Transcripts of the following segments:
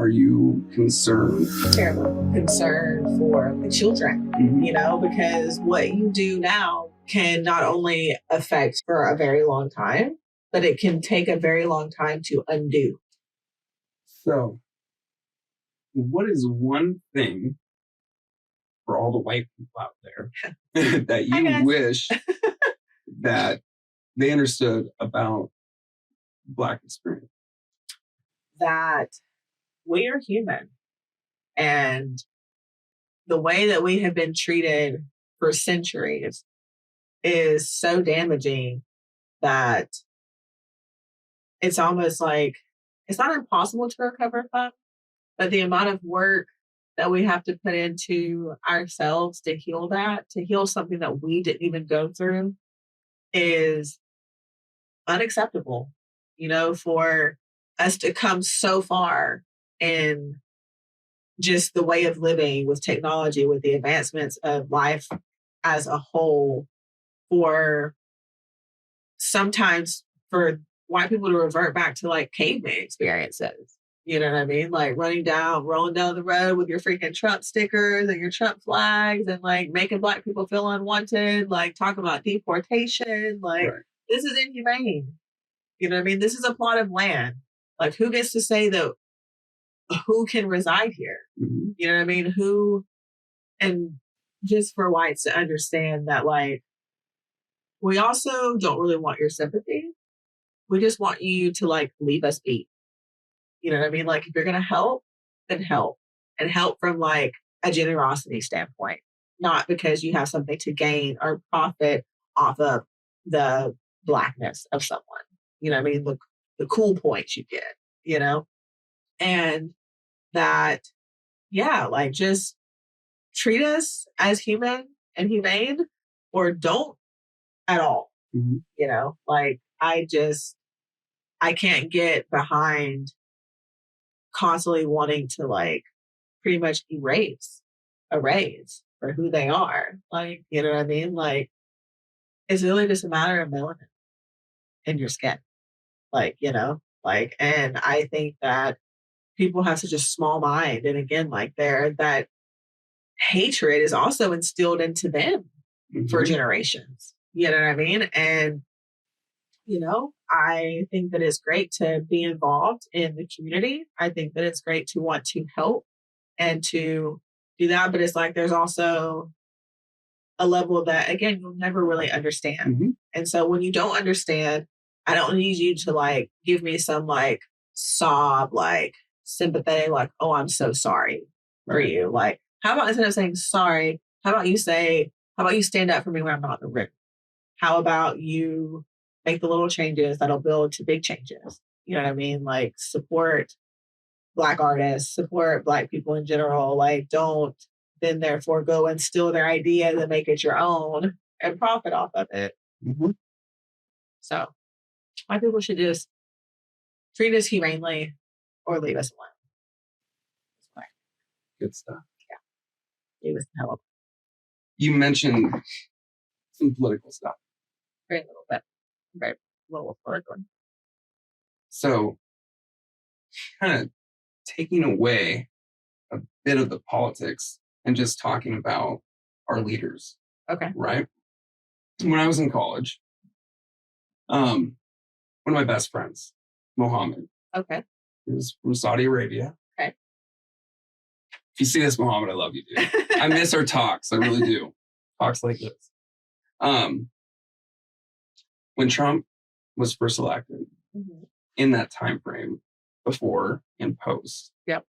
Are you concerned? Terrible concern for the children, because what you do now can not only affect for a very long time, but it can take a very long time to undo. So, what is one thing for all the white people out there that you wish that they understood about Black experience? That we are human, and the way that we have been treated for centuries is so damaging that it's almost like it's not impossible to recover from, but the amount of work that we have to put into ourselves to heal that, to heal something that we didn't even go through, is unacceptable, for us to come so far in just the way of living with technology, with the advancements of life as a whole, for sometimes for white people to revert back to like caveman experiences. You know what I mean? Like rolling down the road with your freaking Trump stickers and your Trump flags and like making Black people feel unwanted, like talking about deportation. Like, right. This is inhumane. You know what I mean? This is a plot of land. Like, who gets to say that who can reside here? Mm-hmm. You know what I mean? Who, and just for whites to understand that, like, we also don't really want your sympathy. We just want you to like leave us be. You know what I mean? Like, if you're going to help, then help, and help from like a generosity standpoint, not because you have something to gain or profit off of the Blackness of someone. You know what I mean? The cool points you get, and that, yeah, like just treat us as human and humane, or don't at all. Mm-hmm. Like I can't get behind constantly wanting to like pretty much erase for who they are. Like, you know what I mean? Like, it's really just a matter of melanin in your skin. Like, and I think that people have such a small mind. And again, like that hatred is also instilled into them for generations. You know what I mean? And, I think that it's great to be involved in the community. I think that it's great to want to help and to do that. But it's like, there's also a level that, again, you'll never really understand. Mm-hmm. And so when you don't understand, I don't need you to like give me some like sob, like sympathetic, like, oh, I'm so sorry for you. Like, how about instead of saying sorry, how about you stand up for me when I'm not in the room? How about you make the little changes that'll build to big changes? You know what I mean? Like, support Black artists, support Black people in general. Like, don't then therefore go and steal their ideas and make it your own and profit off of it. Mm-hmm. So white people should just treat us humanely or leave us alone. Good stuff. Yeah. Leave us the hell alone. You mentioned some political stuff. Very little bit. Very little political. So kind of taking away a bit of the politics and just talking about our leaders. Okay. Right? When I was in college, one of my best friends, Mohammed. Okay. He was from Saudi Arabia. Okay. If you see this, Mohammed, I love you, dude. I miss our talks. I really do. Talks like this. When Trump was first elected, in that time frame, before and post, yep,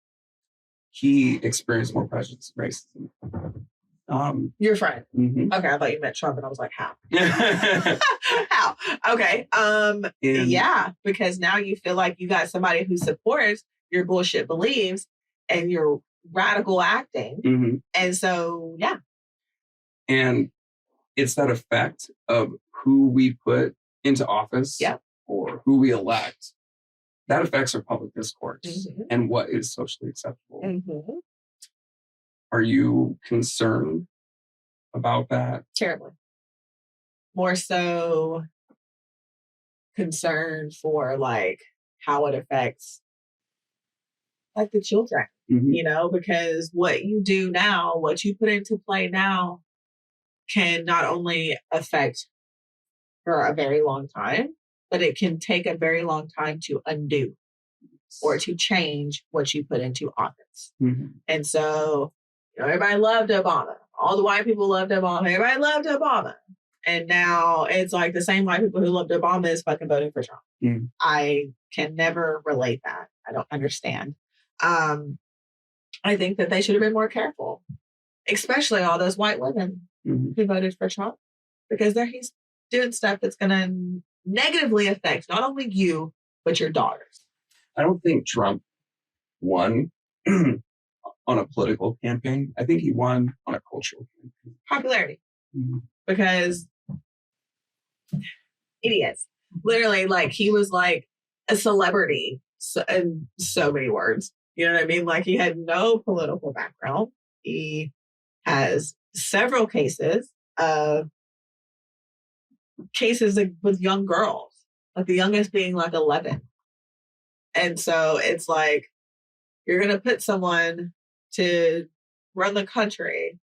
he experienced more prejudice, racism. Your friend. Mm-hmm. Okay, I thought you meant Trump, and I was like, how? How? Okay. Yeah, because now you feel like you got somebody who supports your bullshit beliefs and your radical acting. Mm-hmm. And so, yeah. And it's that effect of who we put into office, yep, or who we elect. That affects our public discourse and what is socially acceptable. Mm-hmm. Are you concerned about that? Terribly. More so concerned for like how it affects like the children, you know, because what you do now, what you put into play now can not only affect for a very long time, but it can take a very long time to undo or to change what you put into office. And so, you know, everybody loved Obama. All the white people loved Obama. Everybody loved Obama. And now it's like the same white people who loved Obama is fucking voting for Trump. I can never relate that. I don't understand. I think that they should have been more careful, especially all those white women who voted for Trump, because he's doing stuff that's going to negatively affect not only you, but your daughters. I don't think Trump won on a political campaign. I think he won on a cultural campaign. Popularity. Because idiots. Literally, like, he was like a celebrity in so many words. You know what I mean? Like, he had no political background. He has several cases with young girls, like the youngest being like 11. And so it's like, you're going to put someone to run the country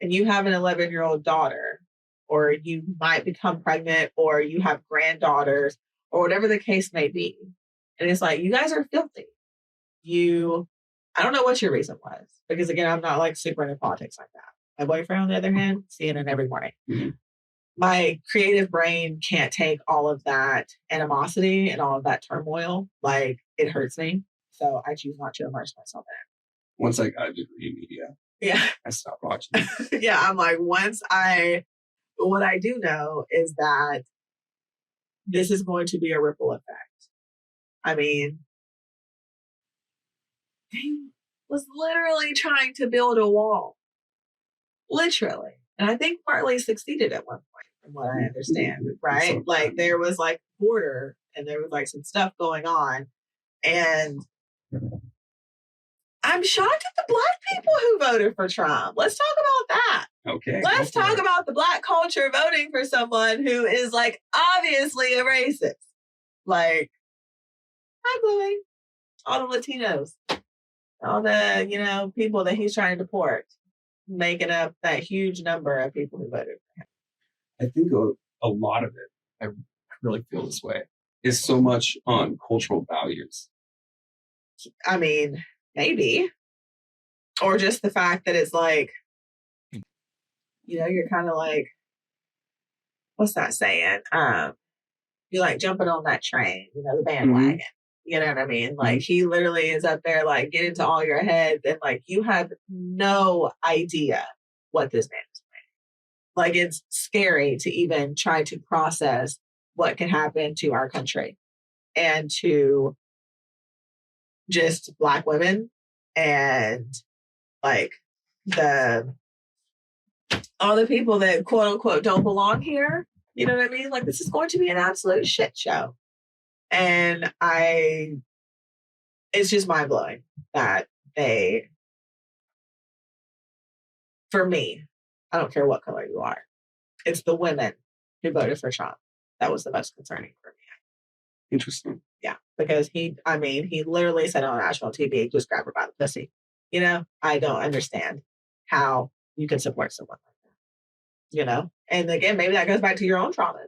and you have an 11-year-old daughter, or you might become pregnant, or you have granddaughters, or whatever the case may be. And it's like, you guys are filthy. I don't know what your reason was, because again, I'm not like super into politics like that. My boyfriend, on the other hand, seeing it every morning. My creative brain can't take all of that animosity and all of that turmoil. Like, it hurts me. So I choose not to immerse myself in it. Once I got a degree in media, I stopped watching. Yeah, I'm like, what I do know is that this is going to be a ripple effect. I mean, he was literally trying to build a wall. Literally. And I think partly succeeded at one point, from what I understand, right? Like, there was like border and there was like some stuff going on. And I'm shocked at the Black people who voted for Trump. Let's talk about that. Okay. Let's talk about the Black culture voting for someone who is like obviously a racist. Like, hi, Bluey. All the Latinos, all the, you know, people that he's trying to deport, making up that huge number of people who voted for him. I think a lot of it, I really feel this way, is so much on cultural values. I mean, maybe. Or just the fact that it's like, you know, you're kind of like, what's that saying? You're like jumping on that train, you know, the bandwagon. You know what I mean? Like, he literally is up there, like, get into all your heads, and like, you have no idea what this man is doing. Like, it's scary to even try to process what can happen to our country and to just Black women and like all the people that quote unquote don't belong here. You know what I mean? Like, this is going to be an absolute shit show. And it's just mind blowing that for me, I don't care what color you are, it's the women who voted for Trump that was the most concerning for me. Interesting. Yeah, because he literally said on national TV, just grab her by the pussy. You know, I don't understand how you can support someone like that. You know, and again, maybe that goes back to your own traumas.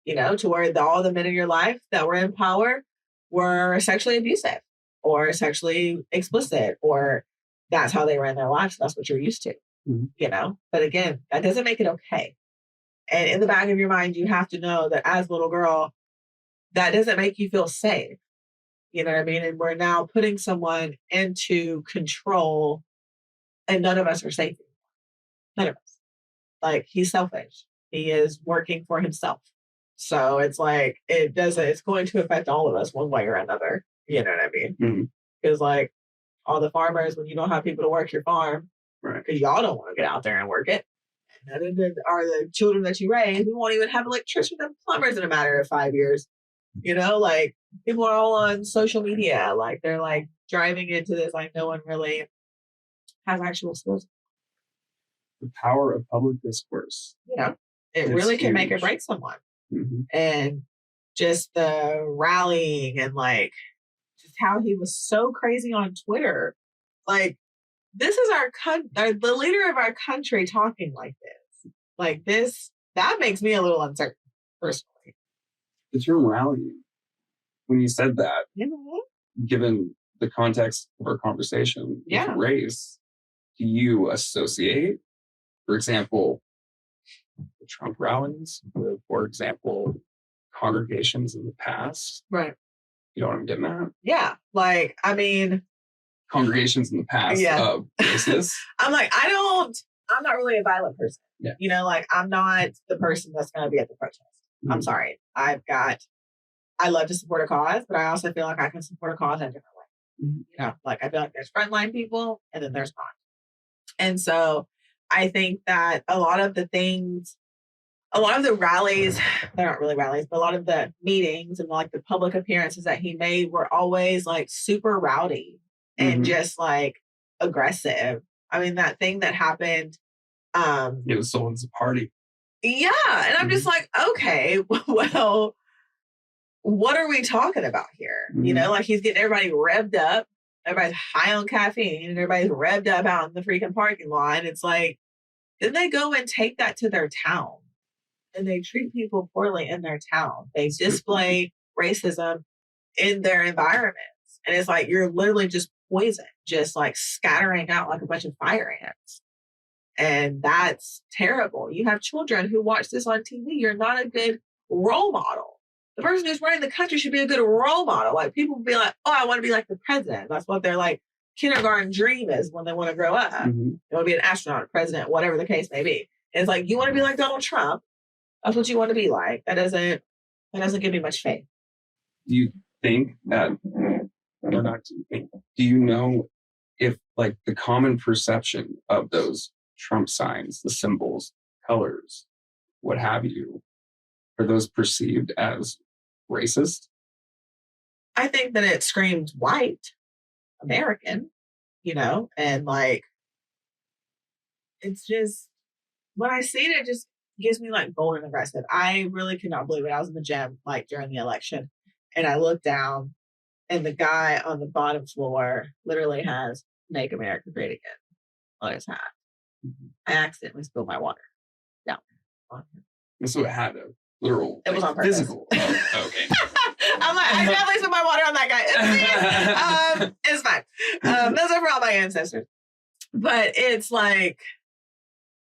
You know, to where all the men in your life that were in power were sexually abusive or sexually explicit, or that's how they ran their lives. That's what you're used to, you know? But again, that doesn't make it okay. And in the back of your mind, you have to know that as a little girl, that doesn't make you feel safe. You know what I mean? And we're now putting someone into control, and none of us are safe anymore. None of us. Like, he's selfish. He is working for himself. So it's like, it's going to affect all of us one way or another. You know what I mean? Because like, all the farmers, when you don't have people to work your farm, right? Because y'all don't want to get out there and work it. And then are the children that you raise, we won't even have electricians and plumbers in a matter of 5 years. You know, like, people are all on social media. Like, they're like driving into this, like, no one really has actual skills. The power of public discourse. Yeah. It really can make or break someone. And just the rallying and like just how he was so crazy on Twitter. Like, this is the leader of our country talking like this. Like this, that makes me a little uncertain, personally. The term rallying, when you said that, given the context of our conversation with race, do you associate, for example, the Trump rallies with, for example, congregations in the past? Right. You know what I'm getting at? Yeah. Like, I mean, congregations in the past of racists. I'm not really a violent person. Yeah. You know, like I'm not the person that's going to be at the protest. Mm-hmm. I'm sorry. I love to support a cause, but I also feel like I can support a cause in a different way. Mm-hmm. You know, like I feel like there's frontline people and then there's not. And so I think that a lot of the rallies, they're not really rallies, but a lot of the meetings and like the public appearances that he made were always like super rowdy and just like aggressive. I mean, that thing that happened. It was someone's party. Yeah. And I'm just like, okay, well, what are we talking about here? You know, like he's getting everybody revved up. Everybody's high on caffeine and everybody's revved up out in the freaking parking lot. It's like, then they go and take that to their town and they treat people poorly in their town. They display racism in their environments. And it's like, you're literally just poison, just like scattering out like a bunch of fire ants. And that's terrible. You have children who watch this on TV. You're not a good role model. The person who's running the country should be a good role model. Like people be like, oh, I want to be like the president. That's what their like kindergarten dream is when they want to grow up. They want to be an astronaut, a president, whatever the case may be. And it's like, you want to be like Donald Trump. That's what you want to be like. That doesn't give me much faith. Do you think that, or not do you think, do you know if like the common perception of those Trump signs, the symbols, colors, what have you, are those perceived as racist? I think that it screams white American, you know, and like, it's just, when I see it, it just gives me like bold and aggressive. I really could not believe it. I was in the gym like during the election and I looked down and the guy on the bottom floor literally has "Make America Great Again" on his hat. I accidentally spilled my water down on him. So it had a literal, it was on purpose. Physical. Oh, okay. I'm like, I definitely spilled my water on that guy. It's fine. Those are for all my ancestors. But it's like,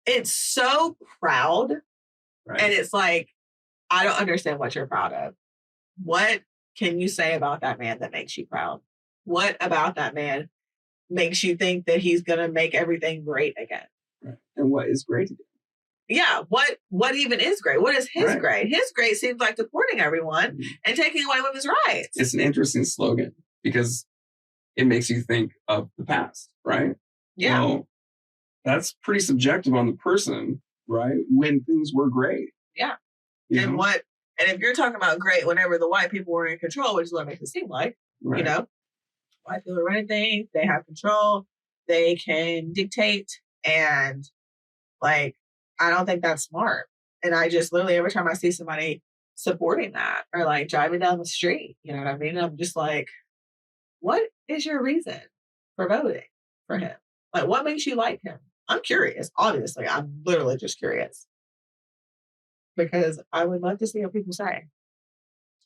it's so proud. Right. And it's like, I don't understand what you're proud of. What can you say about that man that makes you proud? What about that man makes you think that he's going to make everything great again? Right. And what is great again? Yeah. What even is great? What is his great? His great seems like deporting everyone and taking away women's rights. It's an interesting slogan because it makes you think of the past, right? Yeah. Well, that's pretty subjective on the person, right? When things were great. Yeah. And if you're talking about great whenever the white people were in control, which is what it makes it seem like, you know, white people are running things, they have control, they can dictate, and like, I don't think that's smart. And I just literally, every time I see somebody supporting that or like driving down the street, you know what I mean? I'm just like, what is your reason for voting for him? Like, what makes you like him? I'm curious. Obviously, I'm literally just curious. Because I would love to see what people say. I'm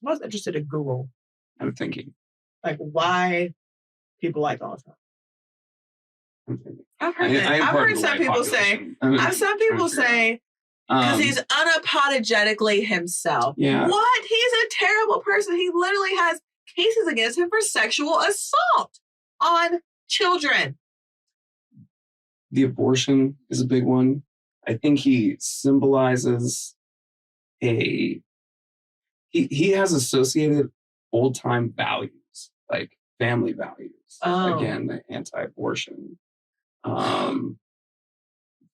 most interested in Google. I'm thinking. Like, why people like Donald Trump. I've heard some people say, because he's unapologetically himself. Yeah. What? He's a terrible person. He literally has cases against him for sexual assault on children. The abortion is a big one. I think he symbolizes he has associated old-time values, like family values. Oh. Again, the anti-abortion.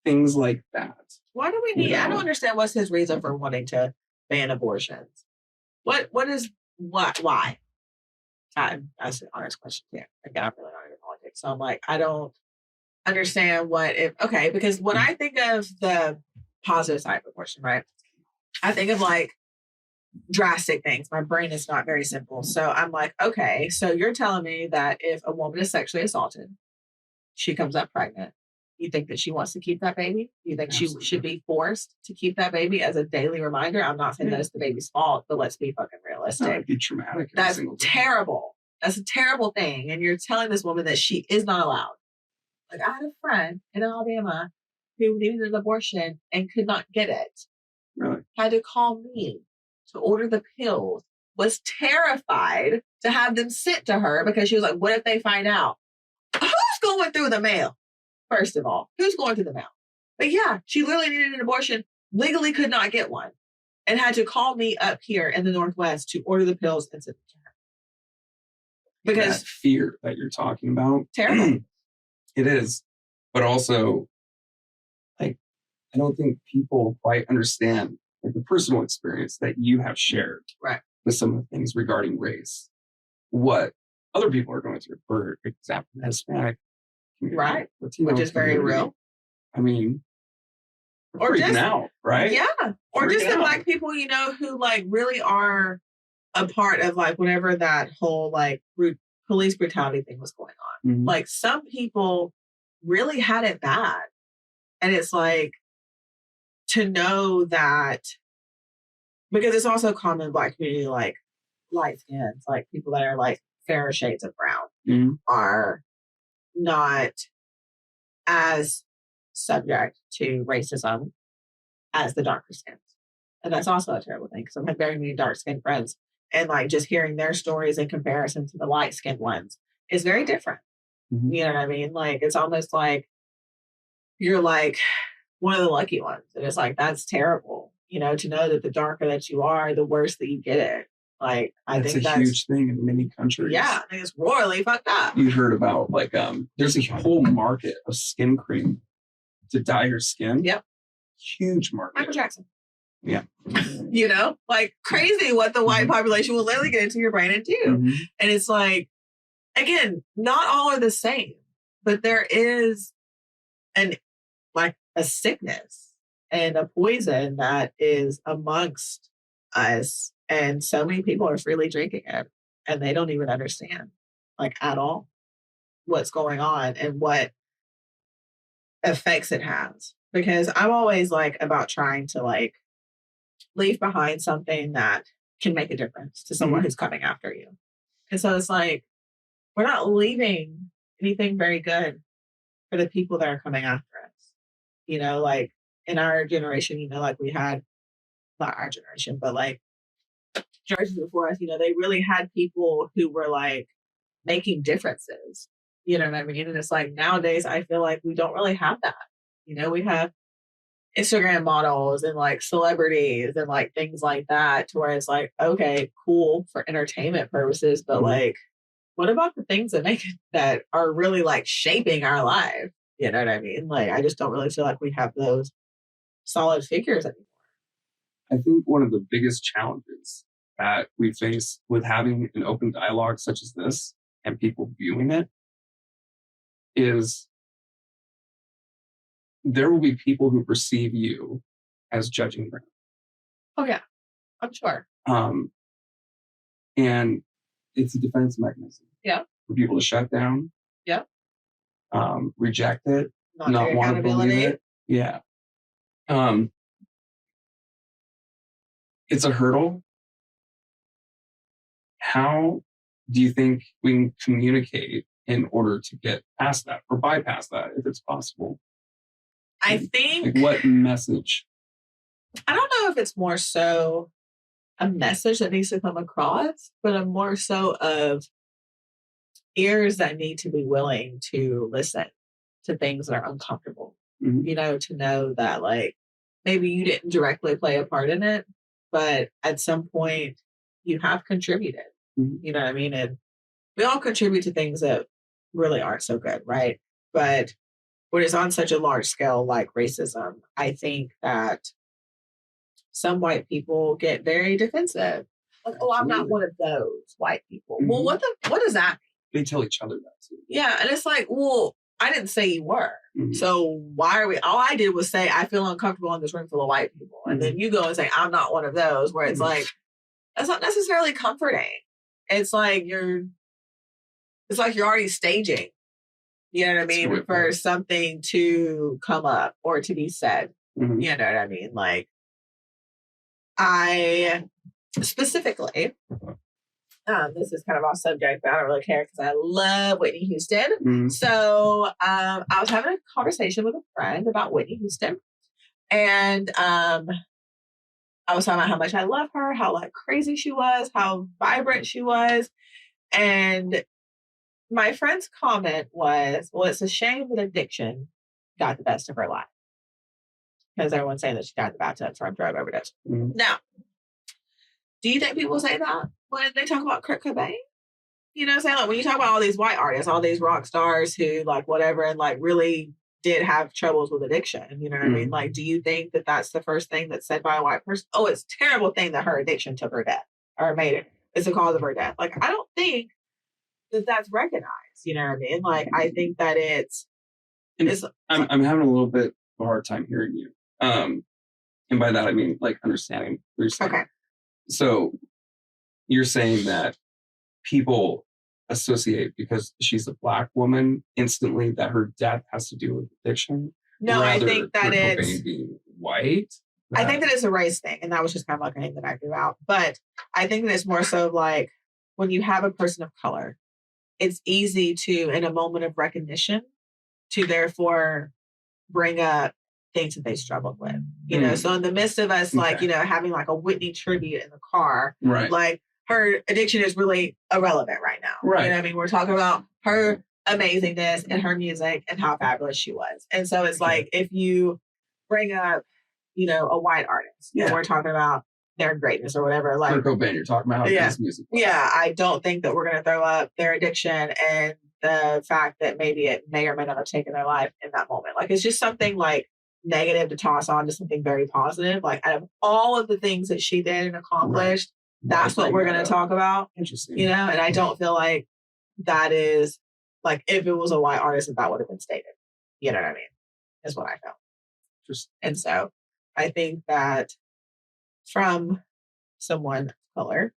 Things like that. Why do we need? I don't understand what's his reason for wanting to ban abortions. Why? That's an honest question. Yeah, again, I'm really not into politics, so I'm like, I don't understand because when I think of the positive side of abortion, right? I think of like drastic things. My brain is not very simple. So I'm like, okay, so you're telling me that if a woman is sexually assaulted, she comes up pregnant, you think that she wants to keep that baby? You think Absolutely. She should be forced to keep that baby as a daily reminder? I'm not saying that it's the baby's fault, but let's be fucking realistic. No, it'd be traumatic. That's terrible. That's a terrible thing. And you're telling this woman that she is not allowed. Like, I had a friend in Alabama who needed an abortion and could not get it. Really? Had to call me to order the pills, was terrified to have them sent to her because she was like, what if they find out? Who's going through the mail? First of all, who's going through the mail? But yeah, she literally needed an abortion, legally could not get one, and had to call me up here in the Northwest to order the pills and send them to her. Because that fear that you're talking about, terrible. It is. But also, like, I don't think people quite understand like the personal experience that you have shared right. with some of the things regarding race. What other people are going through, for example, Hispanic community, right, Latino which is very real. I mean, or freaking just out, right? Yeah, or just the Black people, you know, who like really are a part of like whenever that whole like police brutality thing was going on. Mm-hmm. Like some people really had it bad, and it's like to know that because it's also common in Black community, like light skins, like people that are like fairer shades of brown mm-hmm. are not as subject to racism as the darker skins. And that's also a terrible thing because I've had very many dark skinned friends and like just hearing their stories in comparison to the light skinned ones is very different. Mm-hmm. You know what I mean? Like it's almost like you're like one of the lucky ones. And it's like, that's terrible, you know, to know that the darker that you are, the worse that you get it. Like I think that's a huge thing in many countries. Yeah, I think it's royally fucked up. You heard about like there's a whole market of skin cream to dye your skin. Yep. Huge market. Michael Jackson. Yeah. You know, like crazy what the white population will literally get into your brain and do. Mm-hmm. And it's like, again, not all are the same, but there is a sickness and a poison that is amongst us. And so many people are freely drinking it and they don't even understand like at all what's going on and what effects it has. Because I'm always like about trying to like leave behind something that can make a difference to someone who's coming after you. And so it's like, we're not leaving anything very good for the people that are coming after us. You know, like in our generation, you know, like we had, not our generation, but like generations before us, you know, they really had people who were like making differences. You know what I mean? And it's like nowadays, I feel like we don't really have that. You know, we have Instagram models and like celebrities and like things like that to where it's like, okay, cool for entertainment purposes, but like, what about the things that make that are really like shaping our life? You know what I mean? Like, I just don't really feel like we have those solid figures anymore. I think one of the biggest challenges that we face with having an open dialogue such as this and people viewing it is there will be people who perceive you as judging them. Oh yeah, I'm sure. And it's a defense mechanism. Yeah. For people to shut down. Yeah. Reject it. Not want to believe it. Yeah. It's a hurdle. How do you think we can communicate in order to get past that or bypass that if it's possible? I think... Like what message? I don't know if it's more so a message that needs to come across, but a more so of ears that need to be willing to listen to things that are uncomfortable. Mm-hmm. You know, to know that like maybe you didn't directly play a part in it, but at some point you have contributed. Mm-hmm. You know what I mean? And we all contribute to things that really aren't so good, right? But when it's on such a large scale like racism, I think that some white people get very defensive. Like, oh, I'm not one of those white people. Mm-hmm. Well, what does that mean? They tell each other that too. Yeah. And it's like, well, I didn't say you were. Mm-hmm. So why are we, all I did was say, I feel uncomfortable in this room full of white people. And then you go and say, I'm not one of those, where it's like, that's not necessarily comforting. It's like you're already staging, you know what I mean, for something to come up or to be said. Mm-hmm. You know what I mean? Like, I specifically, this is kind of off subject, but I don't really care because I love Whitney Houston. Mm-hmm. So I was having a conversation with a friend about Whitney Houston. And I was talking about how much I love her, how like crazy she was, how vibrant she was. And my friend's comment was, well, it's a shame that addiction got the best of her life. Because everyone's saying that she died in the bathtub from drug overdose. Mm-hmm. Now, do you think people say that when they talk about Kurt Cobain? You know what I'm saying? Like when you talk about all these white artists, all these rock stars who like whatever and like really did have troubles with addiction. You know what I mean? Like, do you think that that's the first thing that's said by a white person? Oh, it's a terrible thing that her addiction took her death or made it. It's the cause of her death. Like, I don't think that that's recognized. You know what I mean? Like, I think that I'm having a little bit of a hard time hearing you. And by that, I mean, like, understanding what you're saying. Okay. So you're saying that people associate because she's a Black woman instantly that her death has to do with addiction? No, I think that it's being white. I think that it's a race thing, and that was just kind of like a name that I threw out. But I think that it's more so like when you have a person of color, it's easy to, in a moment of recognition, to therefore bring up things that they struggled with. You know, so in the midst of us, like, you know, having like a Whitney tribute in the car, right? Like, her addiction is really irrelevant right now. Right. You know what I mean? We're talking about her amazingness and her music and how fabulous she was. And so it's like, if you bring up, you know, a white artist, and we're talking about their greatness or whatever, like Kurt Cobain, you're talking about how his music was. Yeah, I don't think that we're going to throw up their addiction and the fact that maybe it may or may not have taken their life in that moment. Like, it's just something like negative to toss on to something very positive. Like, out of all of the things that she did and accomplished, that's what we're going to talk about. Interesting. You know, and I don't feel like that is like, if it was a white artist, that would have been stated. You know what I mean? Is what I felt. Just, and so I think that from someone of color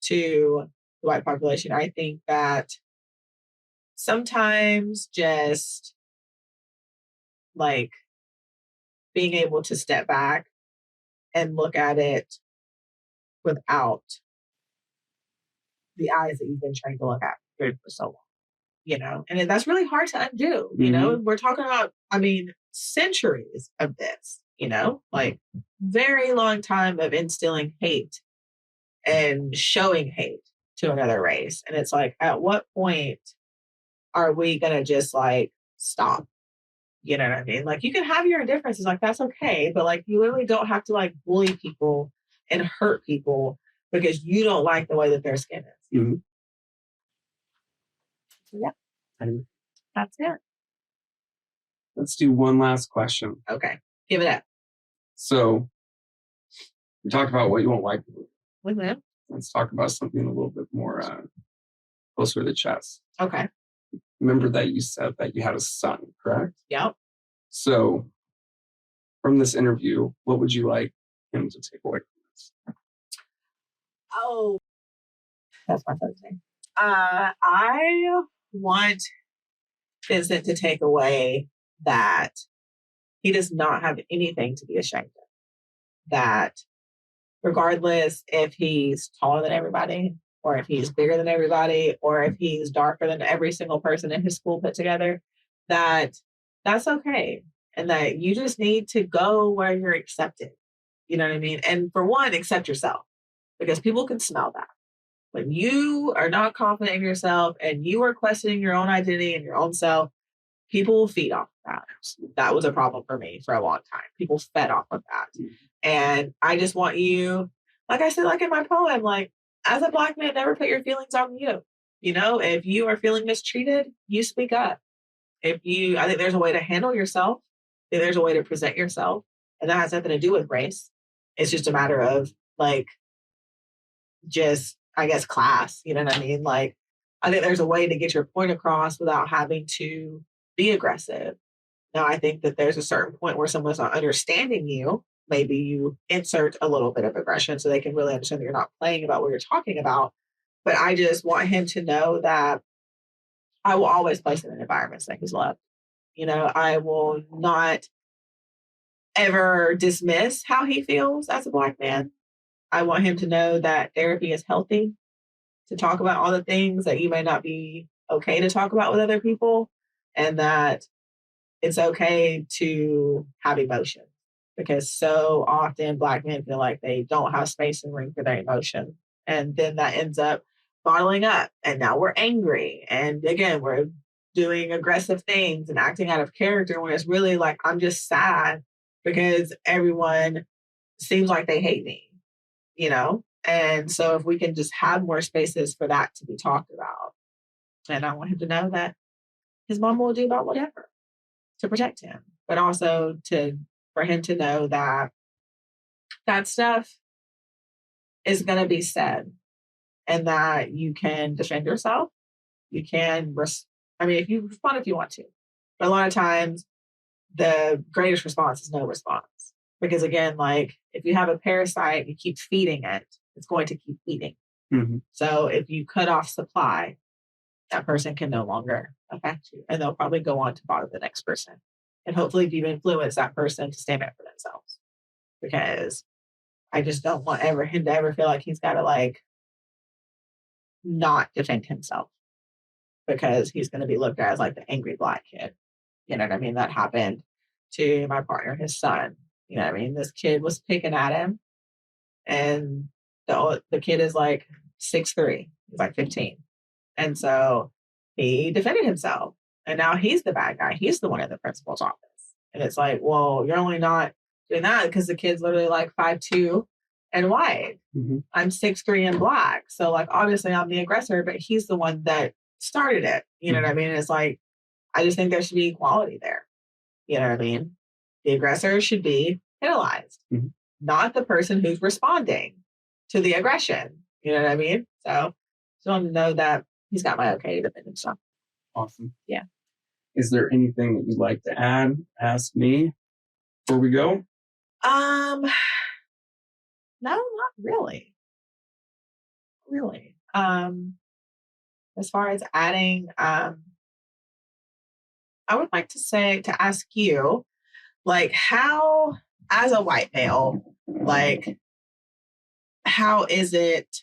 to the white population, I think that sometimes just like being able to step back and look at it without the eyes that you've been trained to look at for so long, you know, and that's really hard to undo. You know, we're talking about, I mean, centuries of this, you know, like very long time of instilling hate and showing hate to another race. And it's like, at what point are we going to just like stop? You know what I mean? Like, you can have your differences, like, that's okay. But like, you literally don't have to like bully people and hurt people because you don't like the way that their skin is. Mm-hmm. Yeah. That's it. Let's do one last question. Okay. Give it up. So we talked about what you won't like. Mm-hmm. Let's talk about something a little bit more closer to the chest. Okay. Remember that you said that you had a son, correct? Yep. So from this interview, what would you like him to take away from this? Oh, that's my first thing. I want Vincent to take away that he does not have anything to be ashamed of. That regardless if he's taller than everybody, or if he's bigger than everybody, or if he's darker than every single person in his school put together, that's okay. And that you just need to go where you're accepted. You know what I mean? And for one, accept yourself, because people can smell that. When you are not confident in yourself and you are questioning your own identity and your own self, people will feed off of that. That was a problem for me for a long time. People fed off of that. And I just want you, like I said, like in my poem, like, as a Black man, never put your feelings on you. You know, if you are feeling mistreated, you speak up. I think there's a way to handle yourself. I think there's a way to present yourself. And that has nothing to do with race. It's just a matter of like, just, I guess, class. You know what I mean? Like, I think there's a way to get your point across without having to be aggressive. Now, I think that there's a certain point where someone's not understanding you maybe you insert a little bit of aggression so they can really understand that you're not playing about what you're talking about. But I just want him to know that I will always place him in environments that he's loved. I will not ever dismiss how he feels as a Black man. I want him to know that therapy is healthy, to talk about all the things that you may not be okay to talk about with other people, and that it's okay to have emotions, because so often Black men feel like they don't have space and room for their emotions. And then that ends up bottling up. And now we're angry. And again, we're doing aggressive things and acting out of character when it's really like, I'm just sad because everyone seems like they hate me, And so if we can just have more spaces for that to be talked about. And I want him to know that his mom will do about whatever to protect him, but also for him to know that that stuff is going to be said, and that you can defend yourself. You can, if you respond if you want to, but a lot of times the greatest response is no response. Because again, like if you have a parasite, you keep feeding it, it's going to keep eating. Mm-hmm. So if you cut off supply, that person can no longer affect you. And they'll probably go on to bother the next person. And hopefully you've influenced that person to stand up for themselves. Because I just don't want him to ever feel like he's got to like not defend himself, because he's going to be looked at as like the angry Black kid. You know what I mean? That happened to my partner, his son. You know what I mean? This kid was picking at him, and the kid is like 6'3". He's like 15. And so he defended himself. And now he's the bad guy. He's the one in the principal's office. And it's like, well, you're only not doing that because the kid's literally like 5'2" and white. Mm-hmm. I'm 6'3" and Black. So like, obviously I'm the aggressor, but he's the one that started it. You know what I mean? It's like, I just think there should be equality there. You know what I mean? The aggressor should be penalized, not the person who's responding to the aggression. You know what I mean? So just want to know that he's got my okay to defend himself. Awesome. Yeah. Is there anything that you'd like to add, ask me before we go? No, not really. Really. As far as adding, I would like to ask you, like, how, as a white male, like, how is it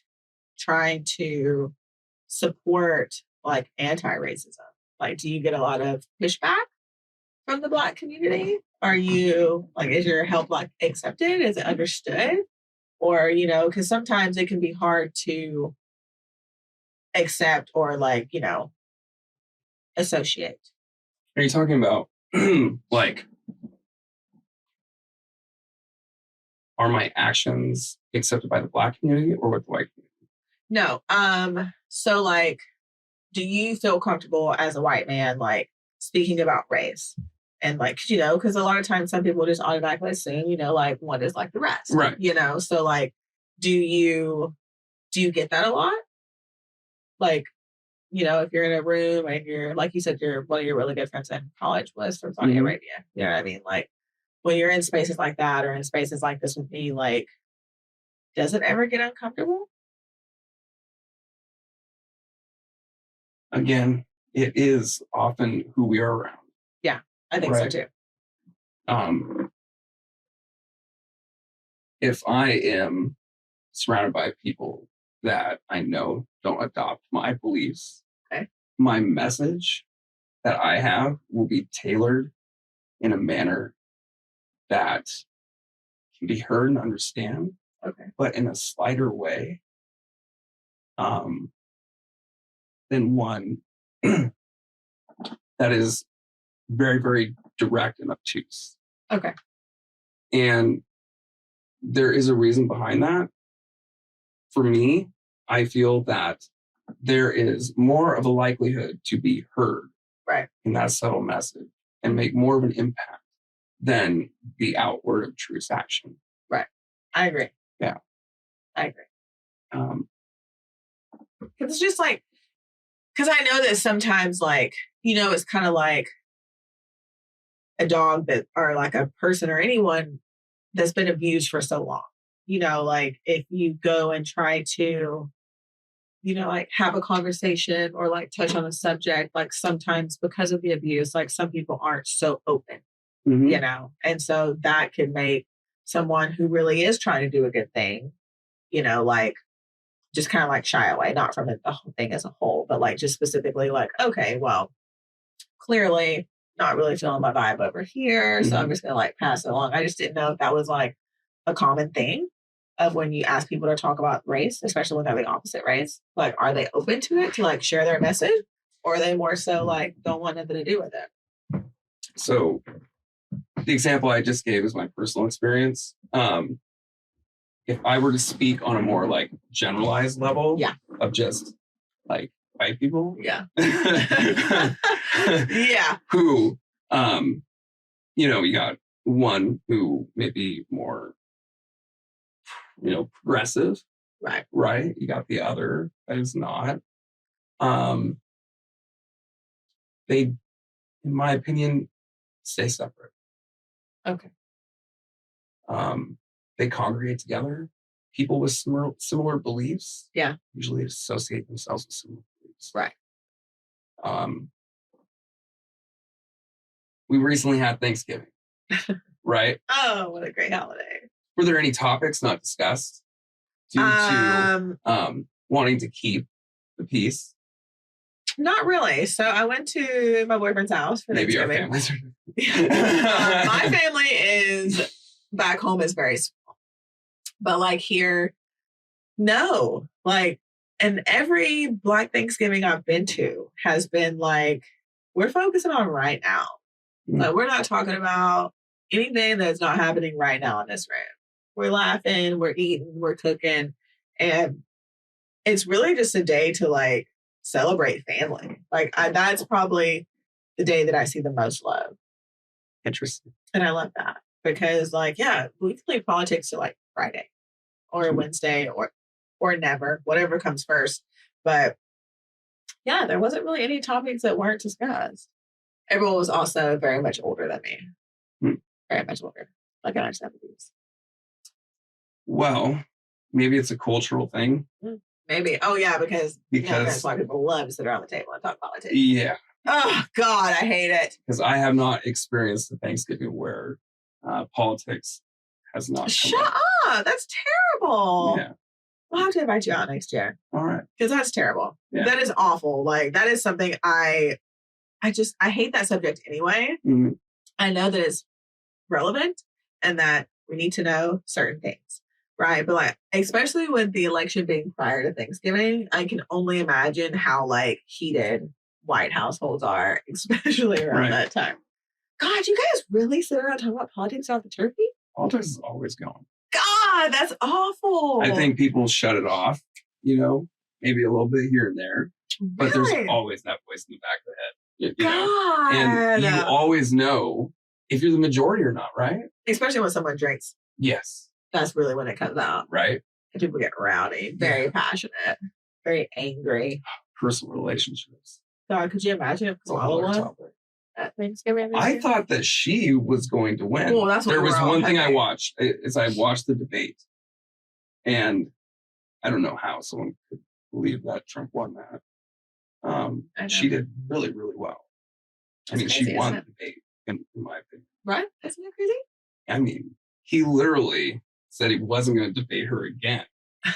trying to support like anti-racism? Like, do you get a lot of pushback from the Black community? Are you like, is your help like accepted? Is it understood? Or, because sometimes it can be hard to accept or like, associate. Are you talking about like, are my actions accepted by the Black community or with the white community? No. So like, do you feel comfortable as a white man, like speaking about race? And like, because a lot of times some people just automatically assume, like one is like the rest, right? So like, do you get that a lot? Like, if you're in a room and you're, like you said, one of your really good friends in college was from Saudi Arabia. You know what I mean? Like, when you're in spaces like that or in spaces like this with me, like, does it ever get uncomfortable? Again, it is often who we are around. Yeah, I think so too. If I am surrounded by people that I know don't adopt my beliefs, my message that I have will be tailored in a manner that can be heard and understand, but in a slighter way than one that is very, very direct and obtuse. Okay. And there is a reason behind that. For me, I feel that there is more of a likelihood to be heard in that subtle message and make more of an impact than the outward obtuse action. Right. I agree. Yeah. I agree. It's just like, because I know that sometimes, like, it's kind of like a dog or like a person or anyone that's been abused for so long. Like if you go and try to, like have a conversation or like touch on a subject, like sometimes because of the abuse, like some people aren't so open, and so that could make someone who really is trying to do a good thing, like just kind of like shy away, not from the whole thing as a whole, but like just specifically like, okay, well, clearly not really feeling my vibe over here. So I'm just going to like pass it along. I just didn't know if that was like a common thing of when you ask people to talk about race, especially when they're the opposite race. Like, are they open to it to like share their message, or are they more so like don't want nothing to do with it? So the example I just gave is my personal experience. If I were to speak on a more like generalized level of just like white people, yeah, who, you got one who may be more, progressive, right? You got the other that is not. They, in my opinion, stay separate. Okay. They congregate together. People with similar beliefs, usually associate themselves with similar beliefs. Right. We recently had Thanksgiving, right? Oh, what a great holiday! Were there any topics not discussed due to wanting to keep the peace? Not really. So I went to my boyfriend's house for Maybe Thanksgiving. our families are. My family is back home is very small, but like here, no. Like, and every Black Thanksgiving I've been to has been like, we're focusing on right now. Like, we're not talking about anything that's not happening right now in this room. We're laughing, we're eating, we're cooking, and it's really just a day to like celebrate family. Like that's probably the day that I see the most love. Interesting. And I love that because like, we can leave politics to like Friday or Wednesday or never, whatever comes first. But there wasn't really any topics that weren't discussed. Everyone was also very much older than me. Very much older. Like in our 70s. Well, maybe it's a cultural thing. Maybe. Oh, yeah, because that's why people love to sit around the table and talk politics. Yeah. Oh, God, I hate it. Because I have not experienced a Thanksgiving where politics has not come Shut up. That's terrible. Yeah. We'll have to invite you out next year. All right. Because that's terrible. Yeah. That is awful. Like, that is something I hate that subject anyway. Mm-hmm. I know that it's relevant and that we need to know certain things. Right. But like, especially with the election being prior to Thanksgiving, I can only imagine how like heated white households are, especially around that time. God, you guys really sit around talking about politics off the turkey? Politics is always going. God, that's awful. I think people shut it off, maybe a little bit here and there, but there's always that voice in the back of the head. God. And you always know if you're the majority or not, right? Especially when someone drinks. Yes. That's really when it comes out. Right. And people get rowdy, very passionate, very angry. Personal relationships. God, could you imagine if Kamala won at Thanksgiving? I thought that she was going to win. Well, that's what there was one thing I watched is I watched the debate, and I don't know how someone could believe that Trump won that. She did really, really well. That's crazy, she won the debate, in my opinion. Right? Isn't that crazy? I mean, he literally said he wasn't going to debate her again.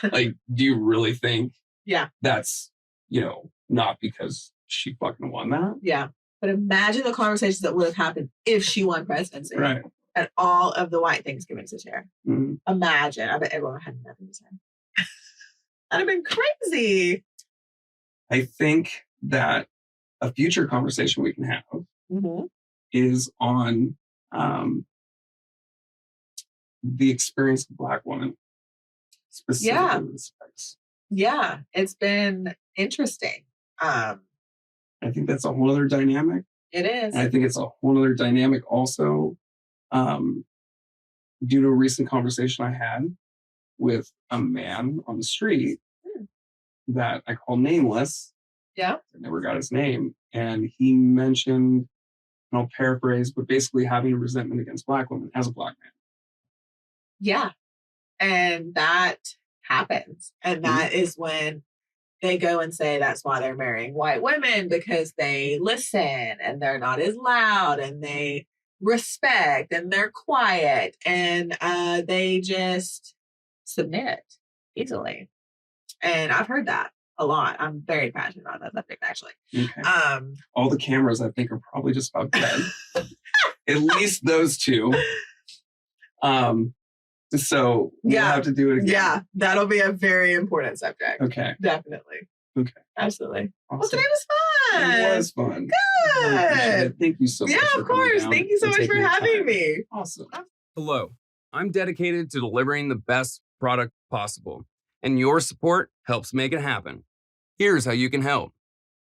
Like, do you really think that's, not because she fucking won that? Yeah. But imagine the conversations that would have happened if she won presidency. Right. At all of the white Thanksgivings this year. Mm-hmm. Imagine. I bet everyone had nothing to say. That'd have been crazy. I think that a future conversation we can have is on the experience of Black women, specifically in this space. Yeah, it's been interesting. I think that's a whole other dynamic. It is. And I think it's a whole other dynamic also due to a recent conversation I had with a man on the street that I call nameless. Yeah. I never got his name. And he mentioned, and I'll paraphrase, but basically having a resentment against Black women as a Black man. Yeah. And that happens. And that is when they go and say that's why they're marrying white women, because they listen and they're not as loud and they respect and they're quiet and they just submit easily. And I've heard that a lot. I'm very passionate about that subject, actually. Okay. All the cameras, I think, are probably just about dead. At least those two. So we'll have to do it again. Yeah, that'll be a very important subject. Okay. Definitely. Okay. Absolutely. Awesome. Well, today was fun. It was fun. Good. Thank you so much. Yeah, of course. Thank you so much for having me. Awesome. Hello, I'm dedicated to delivering the best product possible, and your support helps make it happen. Here's how you can help.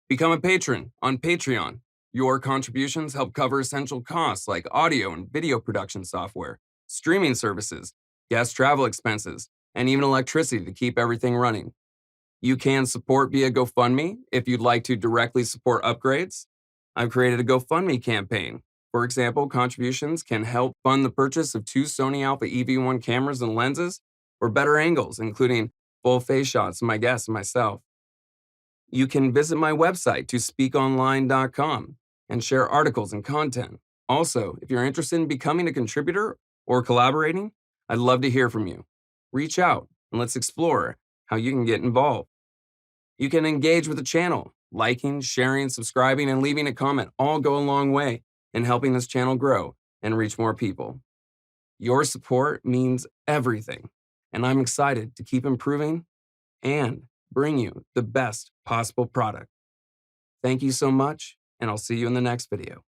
Become a patron on Patreon. Your contributions help cover essential costs like audio and video production software, streaming services, guest travel expenses, and even electricity to keep everything running. You can support via GoFundMe if you'd like to directly support upgrades. I've created a GoFundMe campaign. For example, contributions can help fund the purchase of 2 Sony Alpha EV1 cameras and lenses for better angles, including full face shots of my guests and myself. You can visit my website to speakonline.com and share articles and content. Also, if you're interested in becoming a contributor or collaborating, I'd love to hear from you. Reach out and let's explore how you can get involved. You can engage with the channel. Liking, sharing, subscribing, and leaving a comment all go a long way in helping this channel grow and reach more people. Your support means everything, and I'm excited to keep improving and bring you the best possible product. Thank you so much, and I'll see you in the next video.